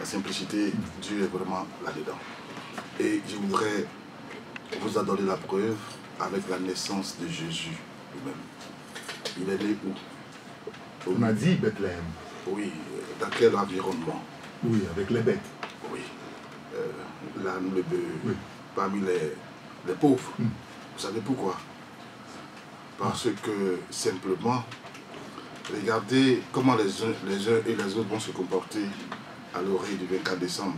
La simplicité, Dieu est vraiment là-dedans. Et je voudrais vous en donner la preuve avec la naissance de Jésus lui-même. Il est né où? On m'a dit Bethléem. Oui, dans quel environnement? Oui, avec les bêtes. Oui, l'âne, le bœuf, Oui. parmi les pauvres. Vous savez pourquoi? Parce que simplement, regardez comment les uns et les autres vont se comporter à l'orée du 24 décembre.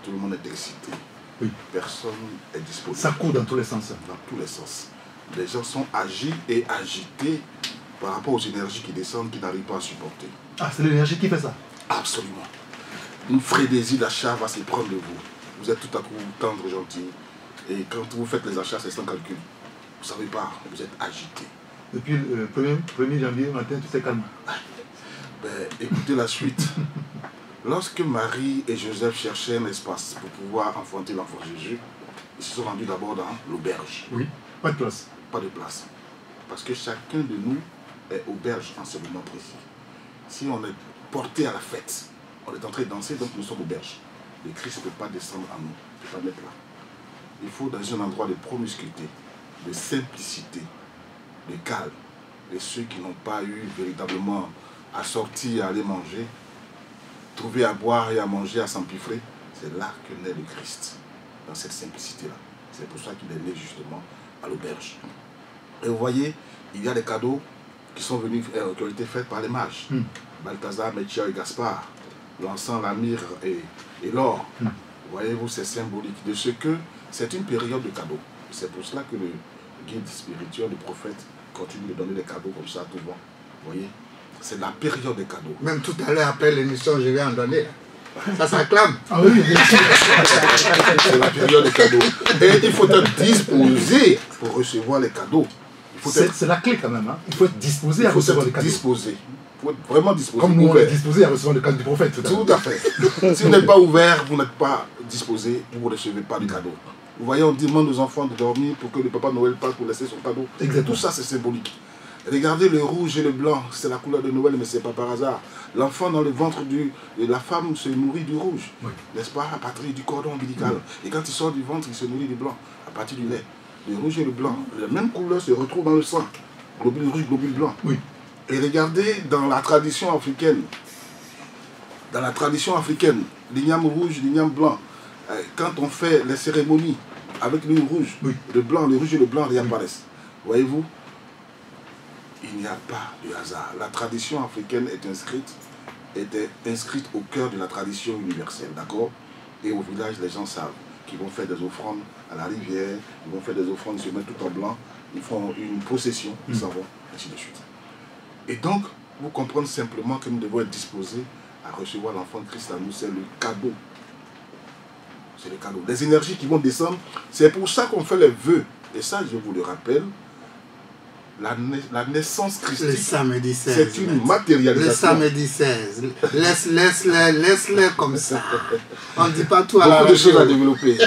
Tout le monde est excité. Oui. Personne est disponible. Ça court dans tous les sens. Dans tous les sens. Les gens sont agis et agités par rapport aux énergies qui descendent, qu'ils n'arrivent pas à supporter. Ah, c'est l'énergie qui fait ça? Absolument. Une frénésie d'achat va se prendre de vous. Vous êtes tout à coup tendre, gentil. Et quand vous faites les achats, c'est sans calcul. Vous ne savez pas, vous êtes agité. Depuis le 1er janvier matin, tout s'est calme. Ben, écoutez la suite. Lorsque Marie et Joseph cherchaient un espace pour pouvoir enfanter l'enfant Jésus, ils se sont rendus d'abord dans l'auberge. Oui, pas de place. Pas de place. Parce que chacun de nous est auberge en ce moment précis. Si on est porté à la fête, on est en train de danser, donc nous sommes auberge. Le Christ ne peut pas descendre à nous, il ne peut pas mettre là. Il faut dans un endroit de promiscuité, de simplicité, de calme. Et ceux qui n'ont pas eu véritablement à sortir, à aller manger, trouver à boire et à manger, à s'empiffrer, c'est là que naît le Christ, dans cette simplicité-là. C'est pour ça qu'il est né justement à l'auberge. Et vous voyez, il y a des cadeaux qui sont venus, qui ont été faits par les mages. Balthazar, Melchior et Gaspard, l'encens, la myrrhe et l'or. Voyez-vous, c'est symbolique de ce que c'est une période de cadeaux. C'est pour cela que le guide spirituel, le prophète, continue de donner des cadeaux comme ça, tout le monde. Vous voyez, c'est la période des cadeaux. Même tout à l'heure, après l'émission, je vais en donner. Ça s'acclame. Ah oui, c'est la période des cadeaux. Et il faut être disposé pour recevoir les cadeaux. C'est la clé quand même. Hein. Il faut être disposé à recevoir les cadeaux. Disposé. Il faut être vraiment disposé. Comme nous, on est disposé à recevoir le cadeau du prophète. Tout à fait. Si vous n'êtes pas ouvert, vous n'êtes pas disposé, vous ne recevez pas de cadeau. Vous voyez, on demande aux enfants de dormir pour que le papa Noël passe pour laisser son cadeau. Exactement. Tout ça, c'est symbolique. Regardez le rouge et le blanc, c'est la couleur de Noël, mais ce n'est pas par hasard. L'enfant dans le ventre de la femme se nourrit du rouge, n'est-ce pas, à partir du cordon ombilical. Et quand il sort du ventre, il se nourrit du blanc, à partir du lait. Le rouge et le blanc, la même couleur se retrouve dans le sang. Globule rouge, globule blanc. Oui. Et regardez dans la tradition africaine, l'igname rouge, l'igname blanc, quand on fait les cérémonies avec le rouge, le blanc, le rouge et le blanc réapparaissent. Voyez-vous, il n'y a pas de hasard. La tradition africaine était inscrite au cœur de la tradition universelle, d'accord? Et au village, les gens savent qu'ils vont faire des offrandes à la rivière, ils vont faire des offrandes, ils se mettent tout en blanc, ils font une procession, ils s'en vont, ainsi de suite. Et donc, vous comprenez simplement que nous devons être disposés à recevoir l'enfant de Christ à nous, c'est le cadeau. C'est le cadeau. Les énergies qui vont descendre, c'est pour ça qu'on fait les vœux. Et ça, je vous le rappelle, la naissance christique, le samedi 16, c'est une matérialisation. Le samedi 16, laisse-les comme ça. On ne dit pas tout à la Beaucoup de choses à développer.